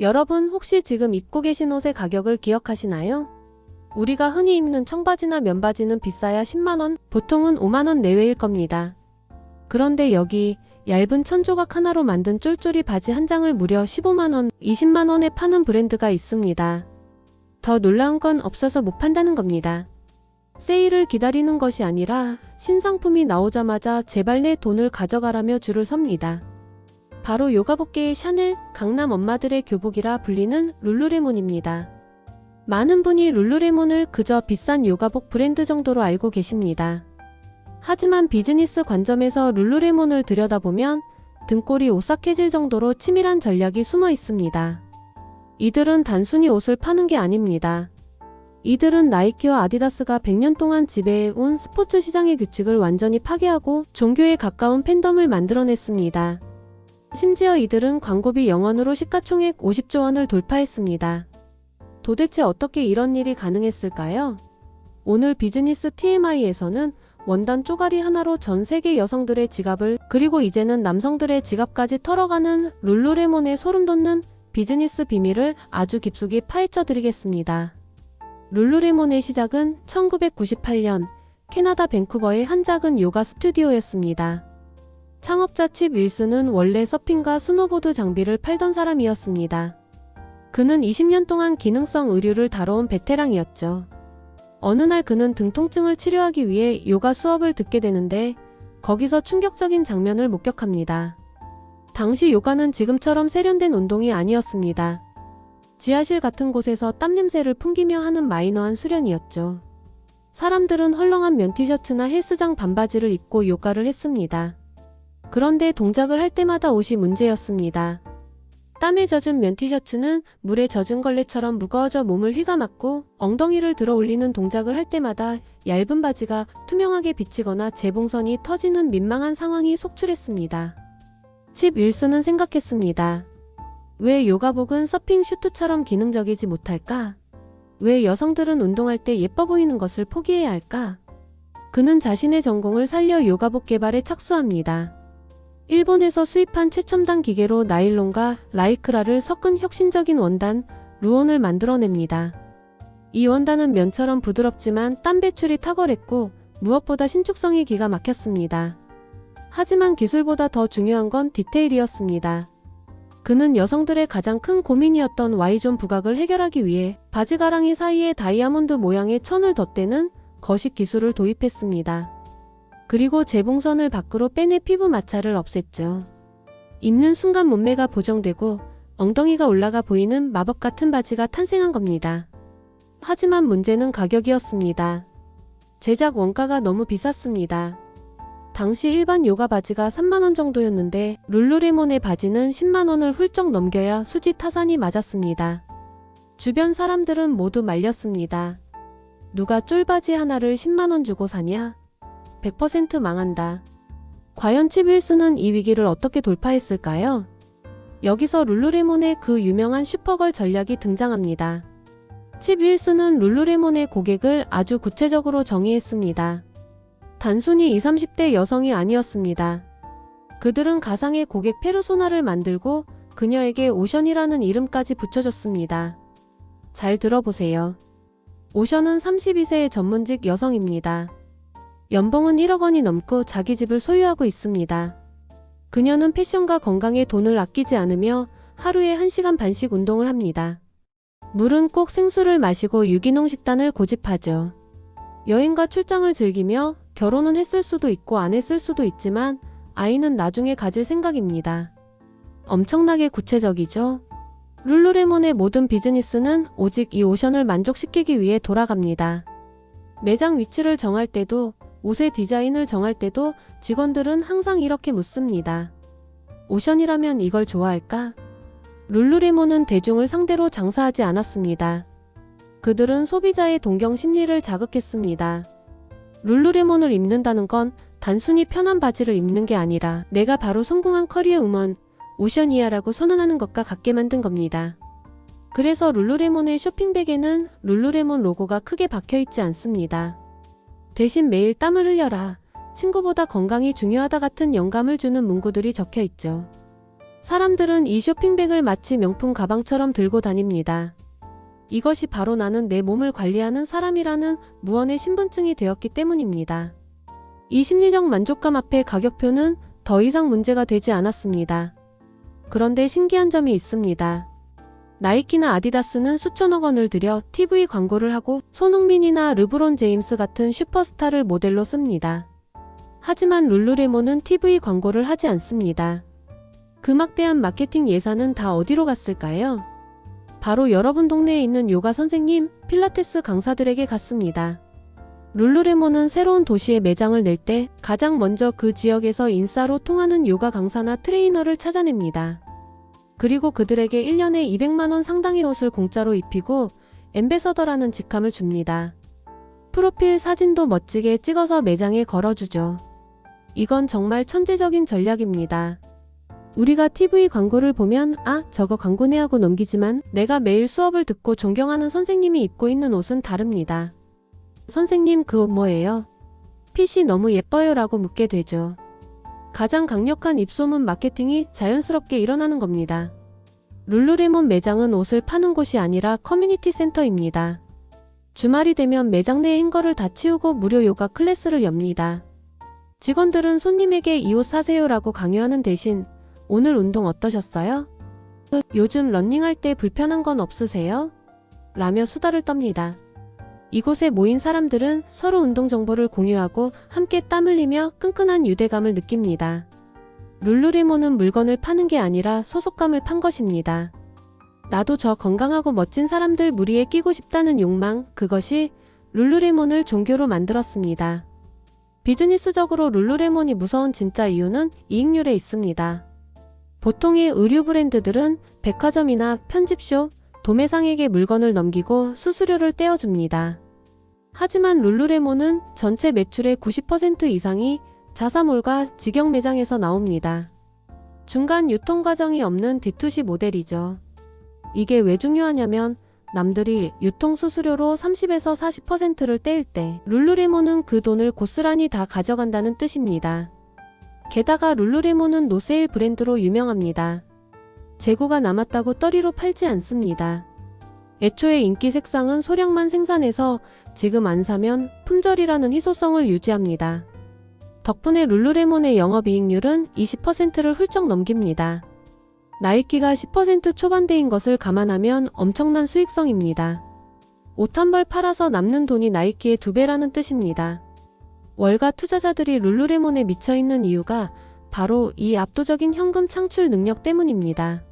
여러분 혹시 지금 입고 계신 옷의 가격을 기억하시나요? 우리가 흔히 입는 청바지나 면바지는 비싸야 10만원, 보통은 5만원 내외일 겁니다. 그런데 여기 얇은 천조각 하나로 만든 쫄쫄이 바지 한 장을 무려 15만원, 20만원에 파는 브랜드가 있습니다. 더 놀라운 건 없어서 못 판다는 겁니다. 세일을 기다리는 것이 아니라 신상품이 나오자마자 제발 내 돈을 가져가라며 줄을 섭니다. 바로 요가복계의 샤넬, 강남 엄마들의 교복이라 불리는 룰루레몬입니다. 많은 분이 룰루레몬을 그저 비싼 요가복 브랜드 정도로 알고 계십니다. 하지만 비즈니스 관점에서 룰루레몬을 들여다보면 등골이 오싹해질 정도로 치밀한 전략이 숨어 있습니다. 이들은 단순히 옷을 파는 게 아닙니다. 이들은 나이키와 아디다스가 100년 동안 지배해온 스포츠 시장의 규칙을 완전히 파괴하고 종교에 가까운 팬덤을 만들어냈습니다. 심지어 이들은 광고비 영원으로 시가총액 50조 원을 돌파했습니다. 도대체 어떻게 이런 일이 가능했을까요? 오늘 비즈니스 TMI에서는 원단 쪼가리 하나로 전 세계 여성들의 지갑을, 그리고 이제는 남성들의 지갑까지 털어가는 룰루레몬의 소름돋는 비즈니스 비밀을 아주 깊숙이 파헤쳐 드리겠습니다. 룰루레몬의 시작은 1998년 캐나다 밴쿠버의 한 작은 요가 스튜디오였습니다. 창업자 칩 윌슨은 원래 서핑과 스노보드 장비를 팔던 사람이었습니다. 그는 20년 동안 기능성 의류를 다뤄온 베테랑이었죠. 어느 날 그는 등 통증을 치료하기 위해 요가 수업을 듣게 되는데 거기서 충격적인 장면을 목격합니다. 당시 요가는 지금처럼 세련된 운동이 아니었습니다. 지하실 같은 곳에서 땀 냄새를 풍기며 하는 마이너한 수련이었죠. 사람들은 헐렁한 면 티셔츠나 헬스장 반바지를 입고 요가를 했습니다. 그런데 동작을 할 때마다 옷이 문제였습니다. 땀에 젖은 면 티셔츠는 물에 젖은 걸레처럼 무거워져 몸을 휘감았고, 엉덩이를 들어 올리는 동작을 할 때마다 얇은 바지가 투명하게 비치거나 재봉선이 터지는 민망한 상황이 속출했습니다. 칩 윌슨은 생각했습니다. 왜 요가복은 서핑 슈트처럼 기능적이지 못할까? 왜 여성들은 운동할 때 예뻐 보이는 것을 포기해야 할까? 그는 자신의 전공을 살려 요가복 개발에 착수합니다. 일본에서 수입한 최첨단 기계로 나일론과 라이크라를 섞은 혁신적인 원단, 루온을 만들어냅니다. 이 원단은 면처럼 부드럽지만 땀 배출이 탁월했고 무엇보다 신축성이 기가 막혔습니다. 하지만 기술보다 더 중요한 건 디테일이었습니다. 그는 여성들의 가장 큰 고민이었던 Y존 부각을 해결하기 위해 바지 가랑이 사이에 다이아몬드 모양의 천을 덧대는 거식 기술을 도입했습니다. 그리고 재봉선을 밖으로 빼내 피부 마찰을 없앴죠. 입는 순간 몸매가 보정되고 엉덩이가 올라가 보이는 마법 같은 바지가 탄생한 겁니다. 하지만 문제는 가격이었습니다. 제작 원가가 너무 비쌌습니다. 당시 일반 요가 바지가 3만원 정도였는데 룰루레몬의 바지는 10만원을 훌쩍 넘겨야 수지 타산이 맞았습니다. 주변 사람들은 모두 말렸습니다. 누가 쫄바지 하나를 10만원 주고 사냐? 100% 망한다. 과연 칩 윌슨은 이 위기를 어떻게 돌파했을까요? 여기서 룰루레몬의 그 유명한 슈퍼걸 전략이 등장합니다. 칩 윌슨은 룰루레몬의 고객을 아주 구체적으로 정의했습니다. 단순히 20, 30대 여성이 아니었습니다. 그들은 가상의 고객 페르소나를 만들고 그녀에게 오션이라는 이름까지 붙여줬습니다. 잘 들어보세요. 오션은 32세의 전문직 여성입니다. 연봉은 1억 원이 넘고 자기 집을 소유하고 있습니다. 그녀는 패션과 건강에 돈을 아끼지 않으며 하루에 1시간 반씩 운동을 합니다. 물은 꼭 생수를 마시고 유기농 식단을 고집하죠. 여행과 출장을 즐기며 결혼은 했을 수도 있고 안 했을 수도 있지만 아이는 나중에 가질 생각입니다. 엄청나게 구체적이죠? 룰루레몬의 모든 비즈니스는 오직 이 오션을 만족시키기 위해 돌아갑니다. 매장 위치를 정할 때도, 옷의 디자인을 정할 때도 직원들은 항상 이렇게 묻습니다. 오션이라면 이걸 좋아할까? 룰루레몬은 대중을 상대로 장사하지 않았습니다. 그들은 소비자의 동경 심리를 자극했습니다. 룰루레몬을 입는다는 건 단순히 편한 바지를 입는 게 아니라 내가 바로 성공한 커리어 우먼, 오션이야라고 선언하는 것과 같게 만든 겁니다. 그래서 룰루레몬의 쇼핑백에는 룰루레몬 로고가 크게 박혀있지 않습니다. 대신 매일 땀을 흘려라, 친구보다 건강이 중요하다 같은 영감을 주는 문구들이 적혀있죠. 사람들은 이 쇼핑백을 마치 명품 가방처럼 들고 다닙니다. 이것이 바로 나는 내 몸을 관리하는 사람이라는 무언의 신분증이 되었기 때문입니다. 이 심리적 만족감 앞에 가격표는 더 이상 문제가 되지 않았습니다. 그런데 신기한 점이 있습니다. 나이키나 아디다스는 수천억 원을 들여 TV 광고를 하고 손흥민이나 르브론 제임스 같은 슈퍼스타를 모델로 씁니다. 하지만 룰루레몬은 TV 광고를 하지 않습니다. 그 막대한 마케팅 예산은 다 어디로 갔을까요? 바로 여러분 동네에 있는 요가 선생님, 필라테스 강사들에게 갔습니다. 룰루레몬은 새로운 도시에 매장을 낼 때 가장 먼저 그 지역에서 인싸로 통하는 요가 강사나 트레이너를 찾아냅니다. 그리고 그들에게 1년에 200만 원 상당의 옷을 공짜로 입히고 앰베서더라는 직함을 줍니다. 프로필 사진도 멋지게 찍어서 매장에 걸어주죠. 이건 정말 천재적인 전략입니다. 우리가 TV 광고를 보면 아, 저거 광고네 하고 넘기지만 내가 매일 수업을 듣고 존경하는 선생님이 입고 있는 옷은 다릅니다. 선생님, 그 옷 뭐예요? 핏이 너무 예뻐요 라고 묻게 되죠. 가장 강력한 입소문 마케팅이 자연스럽게 일어나는 겁니다. 룰루레몬 매장은 옷을 파는 곳이 아니라 커뮤니티 센터입니다. 주말이 되면 매장 내 행거를 다 치우고 무료 요가 클래스를 엽니다. 직원들은 손님에게 이 옷 사세요라고 강요하는 대신 오늘 운동 어떠셨어요? 요즘 러닝할 때 불편한 건 없으세요? 라며 수다를 떱니다. 이곳에 모인 사람들은 서로 운동 정보를 공유하고 함께 땀 흘리며 끈끈한 유대감을 느낍니다. 룰루레몬은 물건을 파는 게 아니라 소속감을 판 것입니다. 나도 저 건강하고 멋진 사람들 무리에 끼고 싶다는 욕망, 그것이 룰루레몬을 종교로 만들었습니다. 비즈니스적으로 룰루레몬이 무서운 진짜 이유는 이익률에 있습니다. 보통의 의류 브랜드들은 백화점이나 편집쇼, 도매상에게 물건을 넘기고 수수료를 떼어줍니다. 하지만 룰루레몬은 전체 매출의 90% 이상이 자사몰과 직영 매장에서 나옵니다. 중간 유통 과정이 없는 D2C 모델이죠. 이게 왜 중요하냐면 남들이 유통 수수료로 30에서 40%를 떼일 때 룰루레몬은 그 돈을 고스란히 다 가져간다는 뜻입니다. 게다가 룰루레몬은 노세일 브랜드로 유명합니다. 재고가 남았다고 떨이로 팔지 않습니다. 애초에 인기 색상은 소량만 생산해서 지금 안 사면 품절이라는 희소성을 유지합니다. 덕분에 룰루레몬의 영업이익률은 20%를 훌쩍 넘깁니다. 나이키가 10% 초반대인 것을 감안하면 엄청난 수익성입니다. 옷 한 벌 팔아서 남는 돈이 나이키의 2배라는 뜻입니다. 월가 투자자들이 룰루레몬에 미쳐있는 이유가 바로 이 압도적인 현금 창출 능력 때문입니다.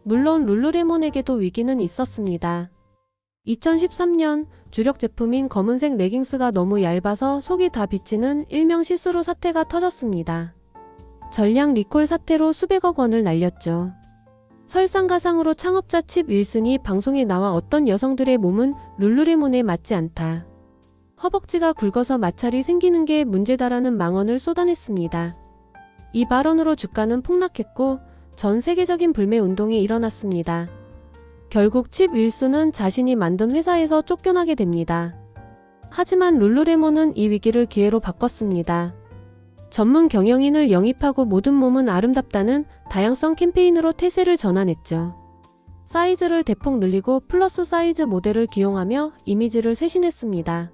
물론 룰루레몬에게도 위기는 있었습니다. 2013년 주력 제품인 검은색 레깅스가 너무 얇아서 속이 다 비치는 일명 시스루 사태가 터졌습니다. 전량 리콜 사태로 수백억 원을 날렸죠. 설상가상으로 창업자 칩 윌슨이 방송에 나와 어떤 여성들의 몸은 룰루레몬에 맞지 않다. 허벅지가 굵어서 마찰이 생기는 게 문제다라는 망언을 쏟아냈습니다. 이 발언으로 주가는 폭락했고 전 세계적인 불매 운동이 일어났습니다. 결국 칩 윌슨은 자신이 만든 회사에서 쫓겨나게 됩니다. 하지만 룰루레몬은 이 위기를 기회로 바꿨습니다. 전문 경영인을 영입하고 모든 몸은 아름답다는 다양성 캠페인으로 태세를 전환했죠. 사이즈를 대폭 늘리고 플러스 사이즈 모델을 기용하며 이미지를 쇄신했습니다.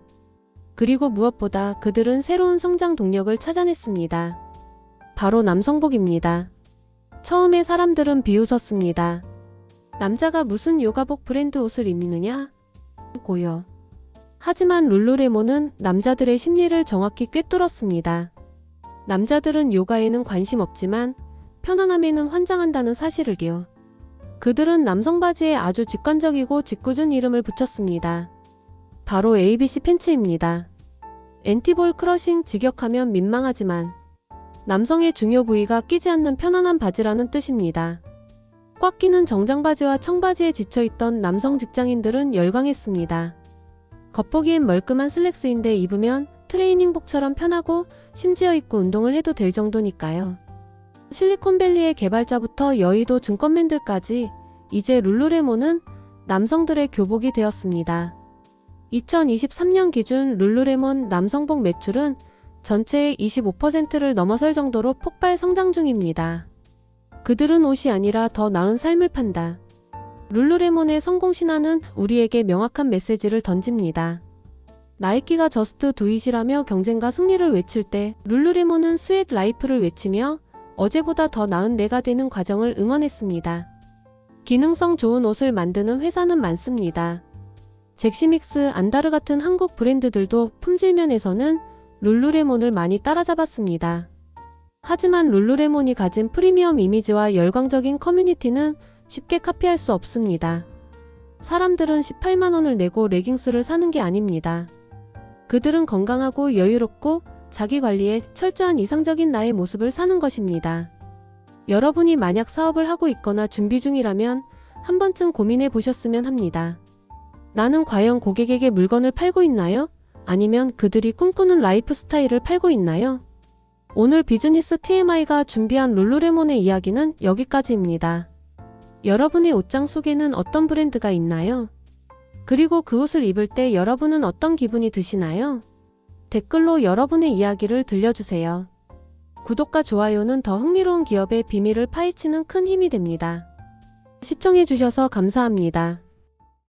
그리고 무엇보다 그들은 새로운 성장 동력을 찾아냈습니다. 바로 남성복입니다. 처음에 사람들은 비웃었습니다. 남자가 무슨 요가복 브랜드 옷을 입느냐? 고요. 하지만 룰루레몬은 남자들의 심리를 정확히 꿰뚫었습니다. 남자들은 요가에는 관심 없지만 편안함에는 환장한다는 사실을요. 그들은 남성 바지에 아주 직관적이고 짓궂은 이름을 붙였습니다. 바로 ABC 팬츠입니다. 엔티볼 크러싱, 직역하면 민망하지만 남성의 중요 부위가 끼지 않는 편안한 바지라는 뜻입니다. 꽉 끼는 정장 바지와 청바지에 지쳐있던 남성 직장인들은 열광했습니다. 겉보기엔 멀끔한 슬랙스인데 입으면 트레이닝복처럼 편하고 심지어 입고 운동을 해도 될 정도니까요. 실리콘밸리의 개발자부터 여의도 증권맨들까지 이제 룰루레몬은 남성들의 교복이 되었습니다. 2023년 기준 룰루레몬 남성복 매출은 전체의 25%를 넘어설 정도로 폭발 성장 중입니다. 그들은 옷이 아니라 더 나은 삶을 판다. 룰루레몬의 성공 신화는 우리에게 명확한 메시지를 던집니다. 나이키가 저스트 두잇이라며 경쟁과 승리를 외칠 때 룰루레몬은 스웻 라이프를 외치며 어제보다 더 나은 내가 되는 과정을 응원했습니다. 기능성 좋은 옷을 만드는 회사는 많습니다. 잭시믹스, 안다르 같은 한국 브랜드들도 품질 면에서는 룰루레몬을 많이 따라잡았습니다. 하지만 룰루레몬이 가진 프리미엄 이미지와 열광적인 커뮤니티는 쉽게 카피할 수 없습니다. 사람들은 18만 원을 내고 레깅스를 사는 게 아닙니다. 그들은 건강하고 여유롭고 자기 관리에 철저한 이상적인 나의 모습을 사는 것입니다. 여러분이 만약 사업을 하고 있거나 준비 중이라면 한 번쯤 고민해 보셨으면 합니다. 나는 과연 고객에게 물건을 팔고 있나요? 아니면 그들이 꿈꾸는 라이프 스타일을 팔고 있나요? 오늘 비즈니스 TMI가 준비한 룰루레몬의 이야기는 여기까지입니다. 여러분의 옷장 속에는 어떤 브랜드가 있나요? 그리고 그 옷을 입을 때 여러분은 어떤 기분이 드시나요? 댓글로 여러분의 이야기를 들려주세요. 구독과 좋아요는 더 흥미로운 기업의 비밀을 파헤치는 큰 힘이 됩니다. 시청해주셔서 감사합니다.